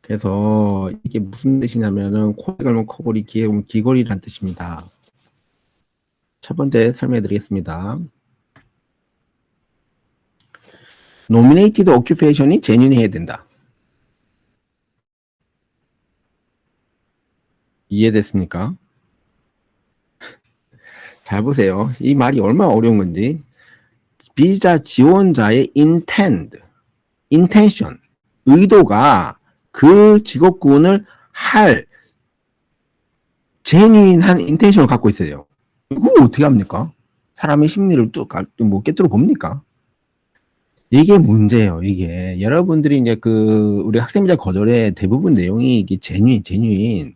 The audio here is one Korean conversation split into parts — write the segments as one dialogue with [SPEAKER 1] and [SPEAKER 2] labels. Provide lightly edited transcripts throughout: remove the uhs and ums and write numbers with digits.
[SPEAKER 1] 그래서 이게 무슨 뜻이냐면은 코에 걸면 코골이, 귀에 걸면 귀걸이란 뜻입니다. 첫 번째 설명해 드리겠습니다. nominated occupation이 genuine 해야 된다. 이해됐습니까? 잘 보세요. 이 말이 얼마나 어려운 건지. 비자 지원자의 intention, 의도가 그 직업군을 할 genuine한 intention을 갖고 있어요. 이거 어떻게 합니까? 사람의 심리를 뭐 깨뜨려 봅니까? 이게 문제예요. 이게 여러분들이 이제 우리 학생비자 거절의 대부분 내용이 이게 genuine.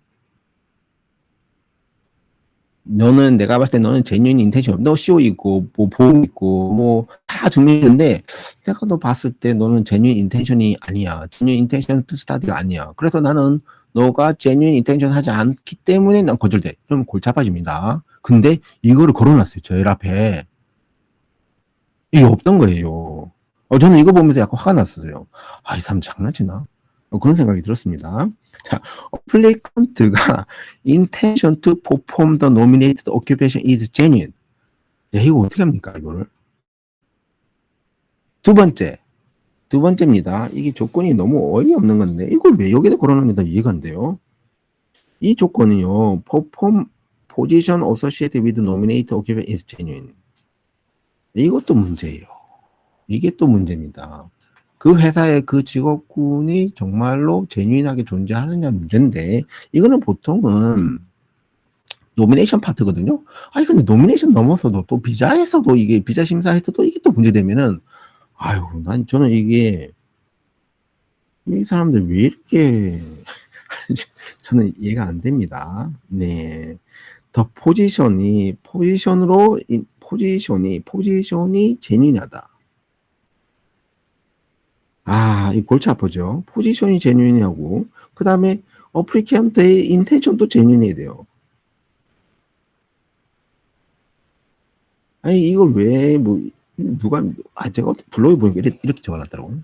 [SPEAKER 1] 너는 내가 봤을 때 너는 genuine intention, 너 CO 있고 뭐 보험 있고 뭐 다 증명인데 내가 너 봤을 때 너는 genuine intention이 아니야. genuine intention to study가 아니야. 그래서 나는 너가 genuine intention 하지 않기 때문에 난 거절돼. 그럼 골치 아파집니다. 근데 이거를 걸어놨어요. 저희 앞에. 이게 없던 거예요. 저는 이거 보면서 약간 화가 났었어요. 아, 이 사람 장난치나? 그런 생각이 들었습니다. 자, applicant가 intention to perform the nominated occupation is genuine. 야, 이거 어떻게 합니까, 이거를? 두 번째입니다. 이게 조건이 너무 어이없는 건데, 이걸 왜 여기다 걸어놓는다 이해가 안 돼요. 이 조건은요, perform position associated with nominated occupation is genuine. 이것도 문제예요. 이게 또 문제입니다. 그 회사의 그 직업군이 정말로 제뉴인하게 존재하느냐 문제인데, 이거는 보통은 노미네이션 파트거든요. 아니 근데 노미네이션 넘어서도 또 비자에서도 이게 비자 심사에서도 이게 또 문제되면은, 아유, 저는 이게 이 사람들 왜 이렇게 저는 이해가 안 됩니다. 네, 더 포지션이 제뉴인하다. 아, 이 골치 아프죠. 포지션이 제뉴인하고 그 다음에 어플리칸트의 인텐션도 제뉴인해야 돼요. 아니 이걸 왜 뭐 누가 제가 블로그에 보니까 이렇게 적어놨더라고요.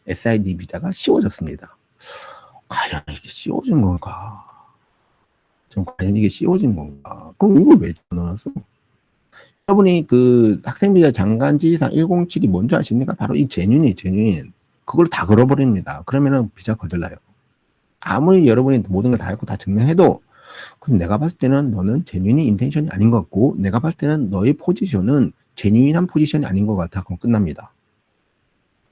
[SPEAKER 1] SID 비자가 씌워졌습니다. 과연 이게 씌워진 건가? 좀 과연 이게 씌워진 건가? 그럼 이걸 왜 넣어놨어? 여러분이 그 학생비자 장관지시상 107이 뭔지 아십니까? 바로 이 제뉴인. 그걸 다 걸어버립니다. 그러면은 비자 거절나요. 아무리 여러분이 모든 걸 다 했고 다 증명해도, 그럼 내가 봤을 때는 너는 제뉴인 인텐션이 아닌 것 같고, 내가 봤을 때는 너의 포지션은 제뉴인한 포지션이 아닌 것 같아. 그럼 끝납니다.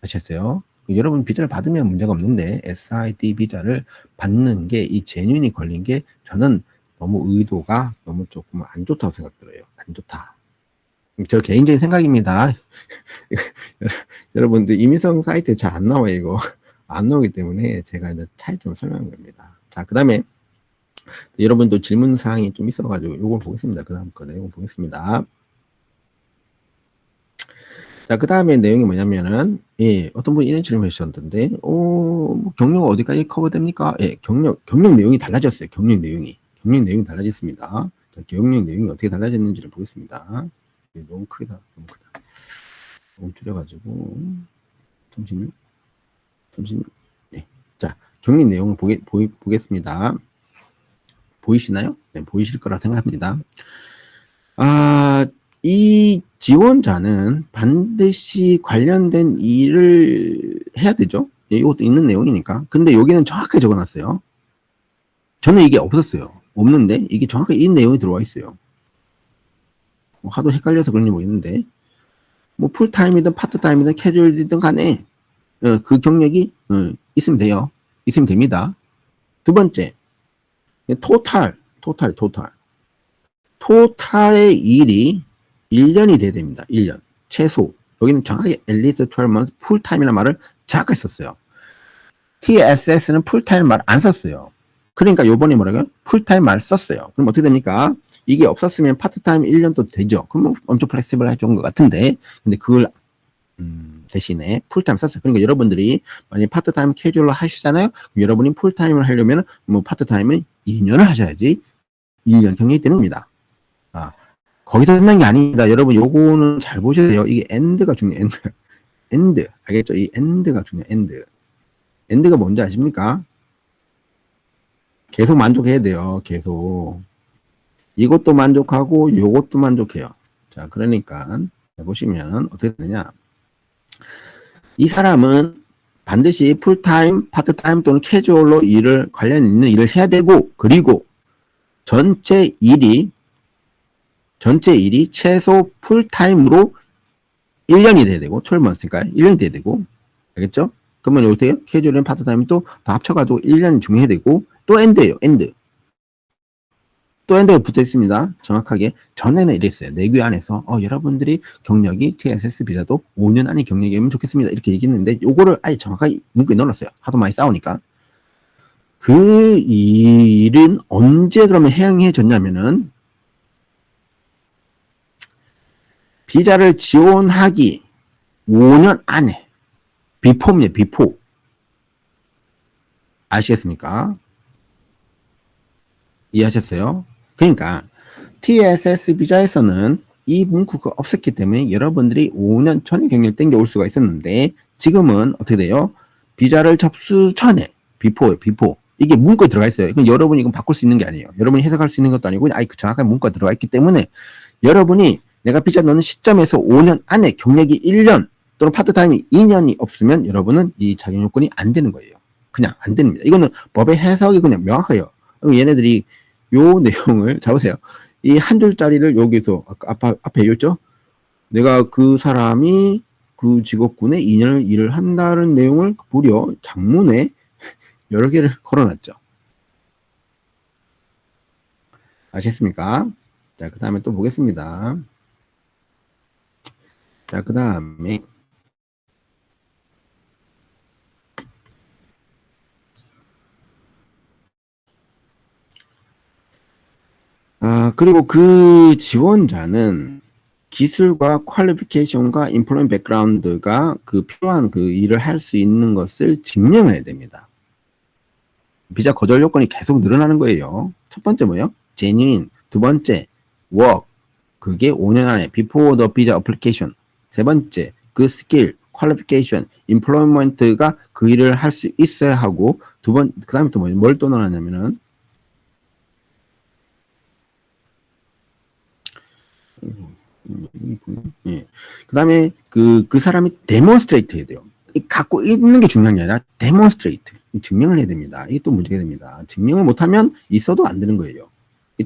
[SPEAKER 1] 아셨어요? 여러분 비자를 받으면 문제가 없는데 SID 비자를 받는 게 이 제뉴인이 걸린 게 저는 너무 의도가 너무 조금 안 좋다고 생각들어요. 안 좋다. 저 개인적인 생각입니다. 여러분들 이민성 사이트에 잘 안 나와요. 이거 안 나오기 때문에 제가 이제 차이점을 설명한 겁니다. 자, 그 다음에 여러분도 질문 사항이 좀 있어가지고 이걸 보겠습니다. 그 다음 거 내용 보겠습니다. 자, 그 다음에 내용이 뭐냐면은, 예, 어떤 분이 이런 질문을 해주셨던데, 뭐 경력 어디까지 커버됩니까? 예, 경력 내용이 달라졌어요. 경력 내용이 달라졌습니다. 자, 경력 내용이 어떻게 달라졌는지를 보겠습니다. 예, 너무 크다. 너무 줄여가지고, 잠시만요. 네. 자, 경력 내용을 보겠습니다. 보이시나요? 네, 보이실 거라 생각합니다. 이 지원자는 반드시 관련된 일을 해야 되죠. 이것도 있는 내용이니까. 근데 여기는 정확하게 적어놨어요. 저는 이게 없었어요. 없는데 이게 정확하게 이 내용이 들어와 있어요. 하도 헷갈려서 그런지 모르겠는데, 뭐 풀타임이든 파트타임이든 캐주얼이든 간에 그 경력이 있으면 돼요. 있으면 됩니다. 두 번째, 토탈의 일이 1년이 돼야 됩니다. 1년. 최소. 여기는 정확하게 at least 12 months 풀타임이라는 말을 정확하게 썼어요. TSS는 풀타임 말 안 썼어요. 그러니까 요번에 뭐라고요? 풀타임 말 썼어요. 그럼 어떻게 됩니까? 이게 없었으면 파트타임 1년도 되죠. 그럼 엄청 플렉시블 해준 것 같은데, 근데 그걸 대신에 풀타임 썼어요. 그러니까 여러분들이 만약에 파트타임 캐주얼로 하시잖아요. 그럼 여러분이 풀타임을 하려면 뭐 파트타임은 2년을 하셔야지 1년 경력이 되는 겁니다. 거기서 끝난 게 아닙니다. 여러분 요거는 잘 보셔야 돼요. 이게 엔드가 중요해요. 엔드. 알겠죠? 이 엔드가 중요해요. 엔드가 뭔지 아십니까? 계속 만족해야 돼요. 계속. 이것도 만족하고 요것도 만족해요. 자, 그러니까 보시면 어떻게 되냐. 이 사람은 반드시 풀타임, 파트타임 또는 캐주얼로 일을 관련 있는 일을 해야 되고, 그리고 전체 일이 최소 풀타임으로 1년이 돼야 되고, 12months니까 1년이 돼야 되고, 알겠죠? 그러면 어떻게 캐주얼이랑 파트타임 또 다 합쳐가지고 1년이 중요해야 되고, 또 엔드예요, 엔드. 또 엔드가 붙어 있습니다. 정확하게. 전에는 이랬어요. 내규 안에서, 여러분들이 경력이 TSS 비자도 5년 안에 경력이면 좋겠습니다. 이렇게 얘기했는데, 요거를 아예 정확하게 문구에 넣어놨어요. 하도 많이 싸우니까. 그 일은 언제 그러면 해양해졌냐면은, 비자를 지원하기 5년 안에, 비포입니다, 비포. 아시겠습니까? 이해하셨어요? 그러니까 TSS 비자에서는 이 문구가 없었기 때문에 여러분들이 5년 전에 경력을 땡겨올 수가 있었는데 지금은 어떻게 돼요? 비자를 접수 전에 비포예요, 비포. 이게 문구에 들어가 있어요. 이건 여러분이 이건 바꿀 수 있는 게 아니에요. 여러분이 해석할 수 있는 것도 아니고 아예 정확한 문구가 들어가 있기 때문에 여러분이 내가 비자 넣는 시점에서 5년 안에 경력이 1년 또는 파트타임이 2년이 없으면 여러분은 이 자격 요건이 안 되는 거예요. 그냥 안 됩니다. 이거는 법의 해석이 그냥 명확해요. 얘네들이 요 내용을 잡으세요. 이 한 줄짜리를 여기서 앞에 읽었죠? 내가 그 사람이 그 직업군에 2년을 일을 한다는 내용을 무려 장문에 여러 개를 걸어놨죠. 아셨습니까? 자, 그 다음에 또 보겠습니다. 자, 그 다음에 그리고 그 지원자는 기술과 퀄리피케이션과 인플로잉 백그라운드가 그 필요한 그 일을 할 수 있는 것을 증명해야 됩니다. 비자 거절 요건이 계속 늘어나는 거예요. 첫 번째 뭐예요? genuine. 두 번째 work. 그게 5년 안에 before the visa application. 세 번째 그 스킬, 퀄리피케이션, employment가 그 일을 할 수 있어야 하고 그 다음에 또 뭐예요? 뭘 또 넣어놨냐면은 예. 그 다음에 그 사람이 데몬스트레이트 해야 돼요. 갖고 있는 게 중요한 게 아니라 데몬스트레이트. 증명을 해야 됩니다. 이게 또 문제가 됩니다. 증명을 못하면 있어도 안 되는 거예요.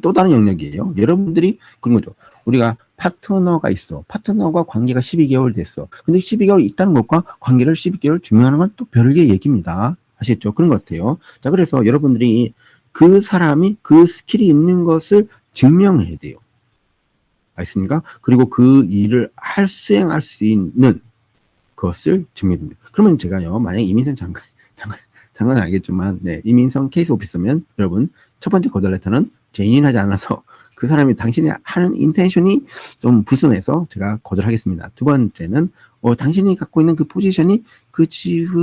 [SPEAKER 1] 또 다른 영역이에요. 여러분들이 그런 거죠. 우리가 파트너가 있어. 파트너가 관계가 12개월 됐어. 근데 12개월 있다는 것과 관계를 12개월 증명하는 건 또 별개의 얘기입니다. 아시겠죠? 그런 것 같아요. 자, 그래서 여러분들이 그 사람이 그 스킬이 있는 것을 증명을 해야 돼요. 알겠습니까? 그리고 그 일을 수행할 수 있는 것을 증명합니다. 그러면 제가요, 만약에 이민선 장관은 알겠지만, 네, 이민선 케이스 오피서면 여러분, 첫 번째 거절 레터는 제인하지 않아서 그 사람이 당신이 하는 인텐션이 좀 불순해서 제가 거절하겠습니다. 두 번째는, 당신이 갖고 있는 그 포지션이 그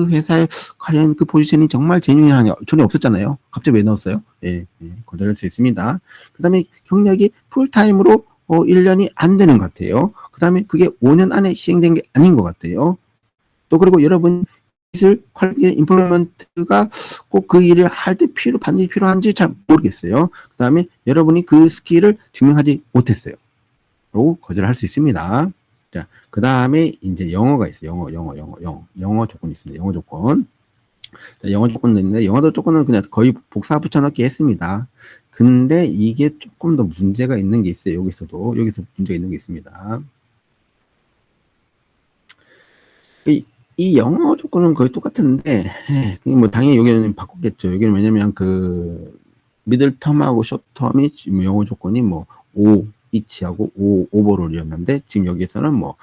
[SPEAKER 1] 회사에 과연 그 포지션이 정말 제뉴인하냐, 전혀 없었잖아요. 갑자기 왜 넣었어요? 예, 거절할 수 있습니다. 그 다음에 경력이 풀타임으로 1년이 안 되는 것 같아요. 그 다음에 그게 5년 안에 시행된 게 아닌 것 같아요. 또 그리고 여러분 기술 퀄리티 임플로먼트가 꼭 그 일을 할 때 반드시 필요한지 잘 모르겠어요. 그 다음에 여러분이 그 스킬을 증명하지 못했어요. 라고 거절할 수 있습니다. 자, 그 다음에 이제 영어가 있어요. 영어 조건이 있습니다. 영어 조건. 자, 영어 조건도 있는데 영어 조건은 그냥 거의 복사 붙여넣기 했습니다. 근데 이게 조금 더 문제가 있는 게 있어요. 여기서 문제가 있는 게 있습니다. 이 영어 조건은 거의 똑같은데, 뭐 당연히 여기는 바꿨겠죠. 여기는 왜냐면 그 미들텀하고 숏텀이 영어 조건이 뭐 5, 이치하고 5 오버롤이었는데 지금 여기에서는 뭐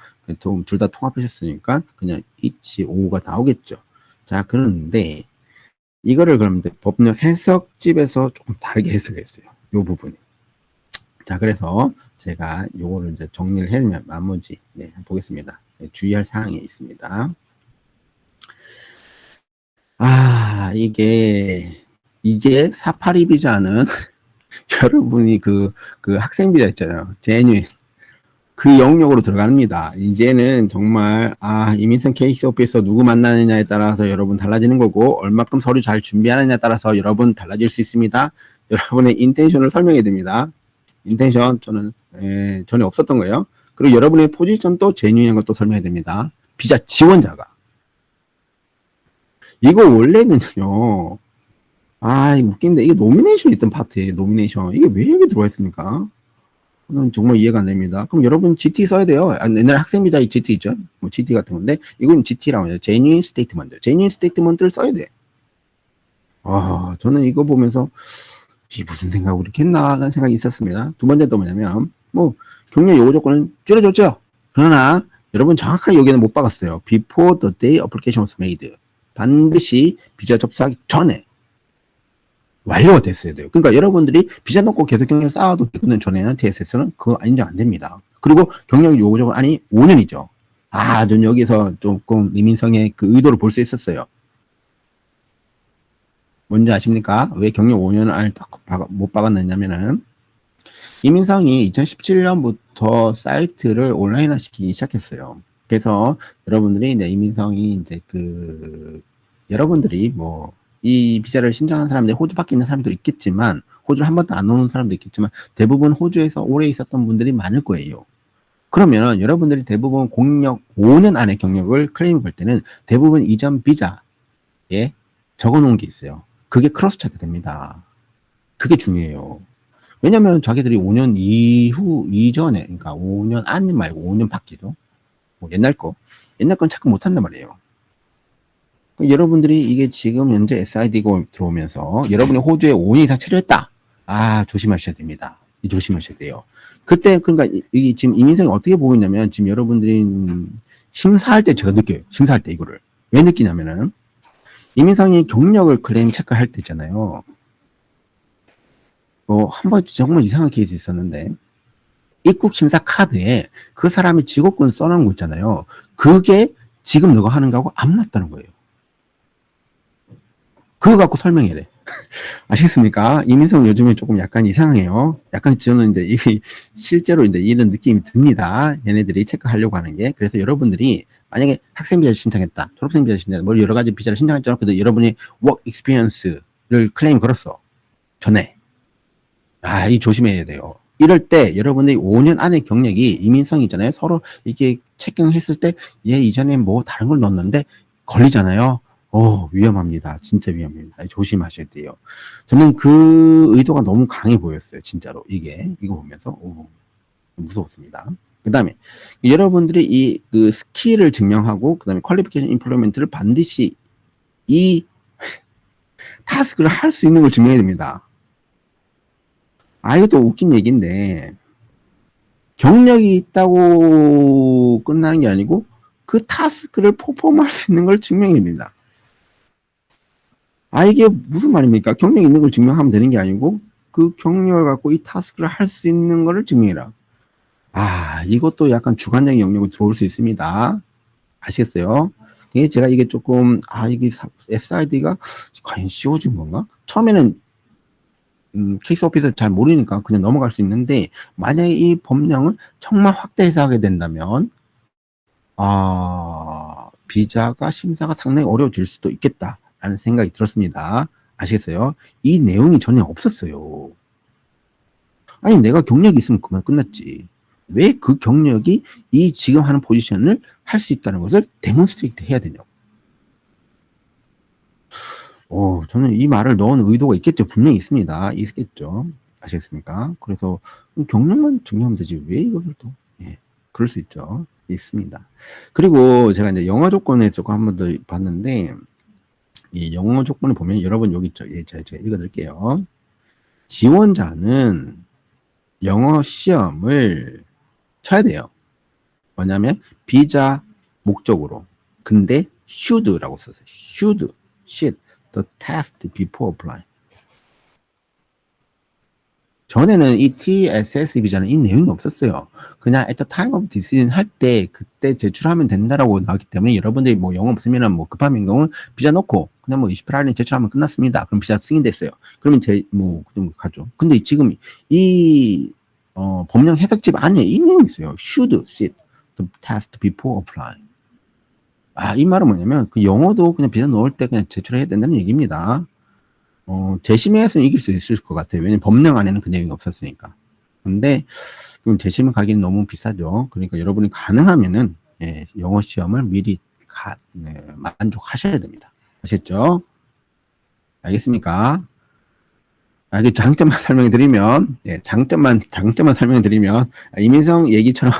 [SPEAKER 1] 둘 다 통합하셨으니까 그냥 이치 5가 나오겠죠. 자, 그런데 이거를 그럼 법력 해석집에서 조금 다르게 해석했어요. 이 부분이. 자, 그래서 제가 요거를 이제 정리를 해주면 나머지 보겠습니다. 주의할 사항이 있습니다. 이게 이제 482 비자는 여러분이 그 학생 비자 있잖아요. 제뉴인. 그 영역으로 들어갑니다. 이제는 정말 이민성 케이스 오피서 누구 만나느냐에 따라서 여러분 달라지는 거고 얼마큼 서류 잘 준비하느냐에 따라서 여러분 달라질 수 있습니다. 여러분의 인텐션을 설명해야 됩니다. 인텐션 저는 전에 없었던 거예요. 그리고 여러분의 포지션도 제뉴인한 것도 설명해야 됩니다. 비자 지원자가 이거 원래는요. 웃긴데 이게 노미네이션 있던 파트에 노미네이션 이게 왜 여기 들어와 있습니까? 저는 정말 이해가 안 됩니다. 그럼 여러분 GT 써야 돼요. 옛날에 학생비자 GT 있죠? 뭐 GT 같은 건데 이건 GT라고 해요. Genuine Statement. Genuine Statement를 써야 돼. 저는 이거 보면서 이게 무슨 생각으로 이렇게 했나 라는 생각이 있었습니다. 두 번째도 뭐냐면 경력 요구 조건은 줄여줬죠. 그러나 여러분 정확하게 여기는 못 박았어요. Before the day application was made. 반드시 비자 접수하기 전에 완료가 됐어야 돼요. 그러니까 여러분들이 비자 넣고 계속 경력 쌓아도 되는 전에는 TSS는 그거 인정 안 됩니다. 그리고 경력 요구 조건 5년이죠. 전 여기서 조금 이민성의 그 의도를 볼 수 있었어요. 뭔지 아십니까? 왜 경력 5년을 못 박았느냐면은 이민성이 2017년부터 사이트를 온라인화 시키기 시작했어요. 그래서 여러분들이 이제 이민성이 이제 여러분들이 이 비자를 신청한 사람들, 호주 밖에 있는 사람도 있겠지만, 호주를 한 번도 안 오는 사람도 있겠지만, 대부분 호주에서 오래 있었던 분들이 많을 거예요. 그러면 여러분들이 대부분 공력 5년 안에 경력을 클레임 걸 때는 대부분 이전 비자에 적어 놓은 게 있어요. 그게 크로스 체크 됩니다. 그게 중요해요. 왜냐면 자기들이 5년 이전에, 그러니까 5년 안 말고 5년 밖이죠. 옛날 건 체크 못 한단 말이에요. 여러분들이 이게 지금 현재 SID가 들어오면서 여러분이 호주에 5년 이상 체류했다. 조심하셔야 됩니다. 조심하셔야 돼요. 그때 그러니까 이게 지금 이민성이 어떻게 보고 있냐면 지금 여러분들이 심사할 때 제가 느껴요. 심사할 때 이거를 왜 느끼냐면은 이민성이 경력을 클레임 체크할 때 있잖아요. 한 번 정말 이상한 케이스 있었는데 입국 심사 카드에 그 사람이 직업군 써놓은 거 있잖아요. 그게 지금 너가 하는 거하고 안 맞다는 거예요. 그거 갖고 설명해야 돼. 아시겠습니까? 이민성 요즘에 조금 약간 이상해요. 약간 저는 이제 이게 실제로 이제 이런 느낌이 듭니다. 얘네들이 체크하려고 하는 게. 그래서 여러분들이 만약에 학생 비자를 신청했다, 졸업생 비자를 신청했다, 뭐 여러 가지 비자를 신청했잖아. 근데 여러분이 work experience를 클레임 걸었어. 전에. 이 조심해야 돼요. 이럴 때 여러분들이 5년 안에 경력이 이민성이잖아요. 서로 이게 체킹했을 때 얘 이전에 뭐 다른 걸 넣었는데 걸리잖아요. 위험합니다. 진짜 위험합니다. 조심하셔야 돼요. 저는 그 의도가 너무 강해 보였어요. 진짜로. 이거 보면서. 무서웠습니다. 그 다음에, 여러분들이 이 스킬을 증명하고, 그 다음에 퀄리피케이션 임플로먼트를 반드시 이 타스크를 할 수 있는 걸 증명해야 됩니다. 이것도 웃긴 얘기인데, 경력이 있다고 끝나는 게 아니고, 그 타스크를 퍼폼할 수 있는 걸 증명해야 됩니다. 이게 무슨 말입니까? 경력이 있는 걸 증명하면 되는 게 아니고 그 경력을 갖고 이 타스크를 할 수 있는 거를 증명해라. 이것도 약간 주관적인 영역으로 들어올 수 있습니다. 아시겠어요? 제가 이게 조금 이게 SID가 과연 씌워진 건가? 처음에는 케이스 오피스를 잘 모르니까 그냥 넘어갈 수 있는데 만약에 이 법령을 정말 확대해서 하게 된다면 비자가 심사가 상당히 어려워질 수도 있겠다. 라는 생각이 들었습니다. 아시겠어요? 이 내용이 전혀 없었어요. 내가 경력이 있으면 그만 끝났지. 왜 그 경력이 이 지금 하는 포지션을 할 수 있다는 것을 데몬스트레이트 해야 되냐고. 저는 이 말을 넣은 의도가 있겠죠. 분명히 있습니다. 있겠죠. 아시겠습니까? 그래서 경력만 증명하면 되지. 왜 이것을 또, 그럴 수 있죠. 있습니다. 그리고 제가 이제 영어 조건에 조금 한 번 더 봤는데, 이 영어 조건을 보면 여러분 여기 있죠. 제가 읽어드릴게요. 지원자는 영어 시험을 쳐야 돼요. 뭐냐면 비자 목적으로. 근데 should라고 썼어요. should the test before apply. 전에는 이 TSS 비자는 이 내용이 없었어요. 그냥 at the time of decision 할 때 그때 제출하면 된다라고 나왔기 때문에 여러분들이 뭐 영어 없으면 급한 경우는 비자 넣고 그냥 28일 안에 제출하면 끝났습니다. 그럼 비자 승인됐어요. 그러면 좀 가죠. 근데 지금 이 법령 해석집 안에 이 내용이 있어요. should sit the test before applying. 이 말은 뭐냐면 그 영어도 그냥 비자 넣을 때 그냥 제출해야 된다는 얘기입니다. 재심에서는 이길 수 있을 것 같아요. 왜냐면 법령 안에는 그 내용이 없었으니까. 근데 그럼 재심 가기는 너무 비싸죠. 그러니까 여러분이 가능하면은 영어 시험을 미리 만족하셔야 됩니다. 아셨죠? 알겠습니까? 그 장점만 설명해 드리면, 장점만 설명해 드리면, 이민성 얘기처럼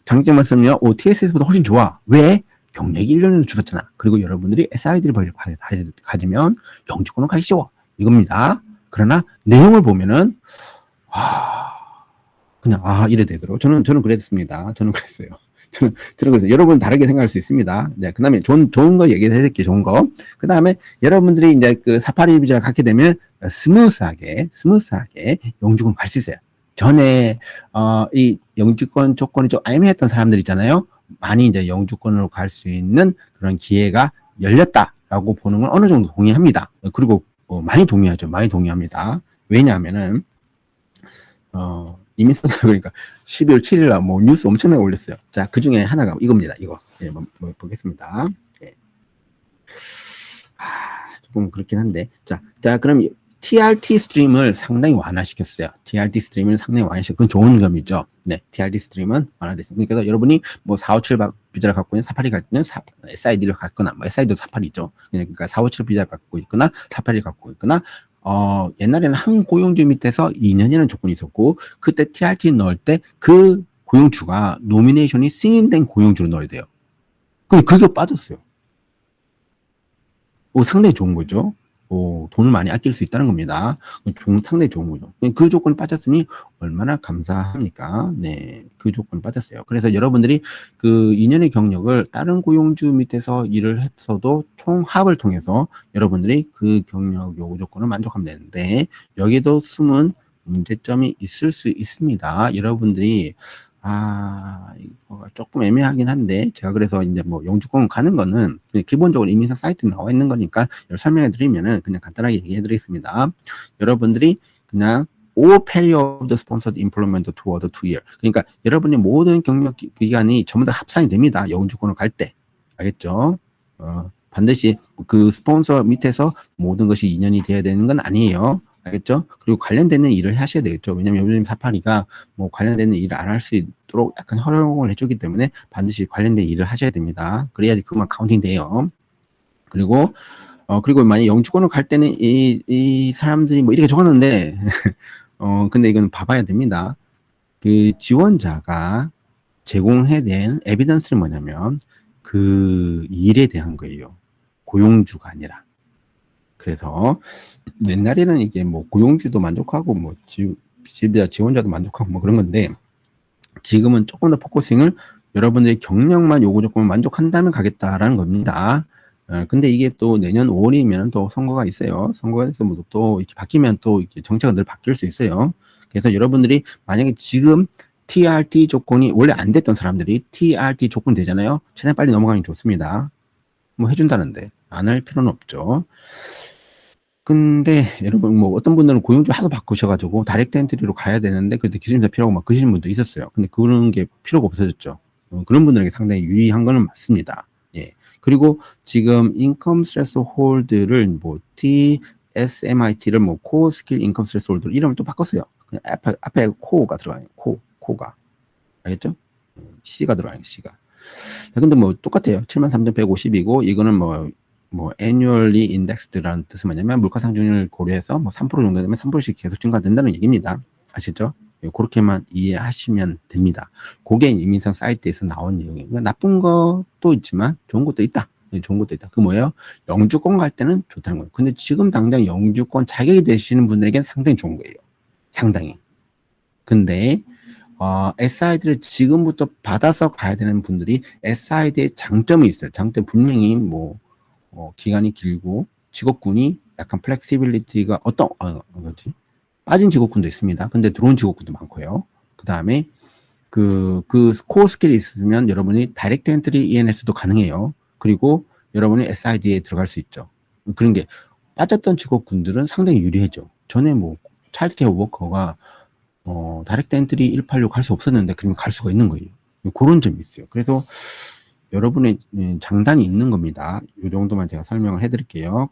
[SPEAKER 1] 장점만 쓰면 TSS보다 훨씬 좋아. 왜? 경력이 1년으로 줄었잖아. 그리고 여러분들이 SID를 가지면 영주권을 가기 쉬워. 이겁니다. 그러나 내용을 보면은, 그냥, 이래 되도록. 저는 그랬습니다. 저는 그랬어요. 저는 그래서 여러분 다르게 생각할 수 있습니다. 네, 그 다음에 좋은 거 얘기해 드릴게요. 좋은 거. 그 다음에 여러분들이 이제 그 사파리 비자를 갖게 되면 스무스하게 영주권 갈 수 있어요. 전에, 이 영주권 조건이 좀 애매했던 사람들 있잖아요. 많이 이제 영주권으로 갈 수 있는 그런 기회가 열렸다라고 보는 건 어느 정도 동의합니다. 그리고 많이 동의하죠. 많이 동의합니다. 왜냐하면은, 이민선 그러니까 12월 7일 날 뭐 뉴스 엄청나게 올렸어요. 자, 그 중에 하나가 이겁니다. 이거. 뭐 보겠습니다. 조금 그렇긴 한데. 자, 그럼 TRT 스트림을 상당히 완화시켰어요. TRT 스트림을 상당히 완화시켰어요. 그건 좋은 점이죠. 네, TRT 스트림은 완화됐습니다. 그러니까 여러분이 뭐 457 비자를 갖고 있는 사파리 갖고 있는 SID를 갖거나, 뭐 SID도 사파리죠. 그러니까 457 비자를 갖고 있거나, 사파리를 갖고 있거나, 옛날에는 한 고용주 밑에서 2년이라는 조건이 있었고, 그때 TRT 넣을 때 그 고용주가 노미네이션이 승인된 고용주로 넣어야 돼요. 근데 그게 빠졌어요. 상당히 좋은 거죠. 돈을 많이 아낄 수 있다는 겁니다. 상당히 좋은 거죠. 그 조건이 빠졌으니 얼마나 감사합니까? 네, 그 조건이 빠졌어요. 그래서 여러분들이 그 2년의 경력을 다른 고용주 밑에서 일을 했어도 총합을 통해서 여러분들이 그 경력 요구 조건을 만족하면 되는데, 여기도 숨은 문제점이 있을 수 있습니다. 여러분들이 이거 조금 애매하긴 한데, 제가 그래서 이제 뭐 영주권 가는 거는 기본적으로 이민사 사이트에 나와 있는 거니까 설명해 드리면은 그냥 간단하게 얘기해 드리겠습니다. 여러분들이 그냥 all period of the sponsored employment toward 2 year. 그러니까 여러분이 모든 경력 기간이 전부 다 합산이 됩니다. 영주권을 갈 때. 알겠죠? 반드시 그 스폰서 밑에서 모든 것이 2년이 돼야 되는 건 아니에요. 알겠죠? 그리고 관련되는 일을 하셔야 되겠죠. 왜냐면 요즘 사파리가 뭐 관련되는 일을 안 할 수 있도록 약간 허용을 해주기 때문에 반드시 관련된 일을 하셔야 됩니다. 그래야지 그만 카운팅 돼요. 그리고 만약 영주권을 갈 때는 이 사람들이 뭐 이렇게 적었는데, 근데 이건 봐봐야 됩니다. 그 지원자가 제공해낸 에비던스는 뭐냐면 그 일에 대한 거예요. 고용주가 아니라. 그래서 옛날에는 이게 뭐 고용주도 만족하고 뭐 지원자도 만족하고 뭐 그런 건데, 지금은 조금 더 포커싱을 여러분들의 경력만 요구 조건을 만족한다면 가겠다라는 겁니다. 근데 이게 또 내년 5월이면 또 선거가 있어요. 선거에서 뭐 또 이렇게 바뀌면 또 이렇게 정책은 늘 바뀔 수 있어요. 그래서 여러분들이 만약에 지금 TRT 조건이 원래 안 됐던 사람들이 TRT 조건 되잖아요. 최대한 빨리 넘어가는 게 좋습니다. 뭐 해준다는데 안 할 필요는 없죠. 근데 여러분 뭐 어떤 분들은 고용주 하도 바꾸셔가지고 다이렉트 엔트리로 가야 되는데 그때 기술심사 필요하고 막 그러시는 분도 있었어요. 근데 그런 게 필요가 없어졌죠. 그런 분들에게 상당히 유리한 거는 맞습니다. 예. 그리고 지금 인컴 스트레스 홀드를 뭐 TSMIT를 뭐 코어 스킬 인컴 스트레스 홀드 이름을 또 바꿨어요. 그냥 앞에 코어가 들어가요. 코가. 알겠죠? C가 들어가요. C가. 근데 뭐 똑같아요. 73,150이고 이거는 뭐 annually indexed라는 뜻은 뭐냐면 물가 상승률을 고려해서 뭐 3% 정도 되면 3%씩 계속 증가된다는 얘기입니다. 아시죠? 그렇게만 이해하시면 됩니다. 그게 이민상 사이트에서 나온 내용이에요. 그러니까 나쁜 것도 있지만 좋은 것도 있다. 좋은 것도 있다. 그 뭐예요? 영주권 갈 때는 좋다는 거예요. 근데 지금 당장 영주권 자격이 되시는 분들에게는 상당히 좋은 거예요. 상당히. 근데 SID를 지금부터 받아서 가야 되는 분들이 SID의 장점이 있어요. 장점 분명히 뭐 기간이 길고 직업군이 약간 플렉시빌리티가 뭐지? 빠진 직업군도 있습니다. 근데 들어온 직업군도 많고요. 그 다음에 그 코어 스킬이 있으면 여러분이 다이렉트 엔트리 ENS도 가능해요. 그리고 여러분이 SID에 들어갈 수 있죠. 그런 게 빠졌던 직업군들은 상당히 유리해져. 전에 뭐 차일드케어 워커가 다이렉트 엔트리 186 갈 수 없었는데 그러면 갈 수가 있는 거예요. 그런 점이 있어요. 그래서 여러분의 장단이 있는 겁니다. 이 정도만 제가 설명을 해드릴게요.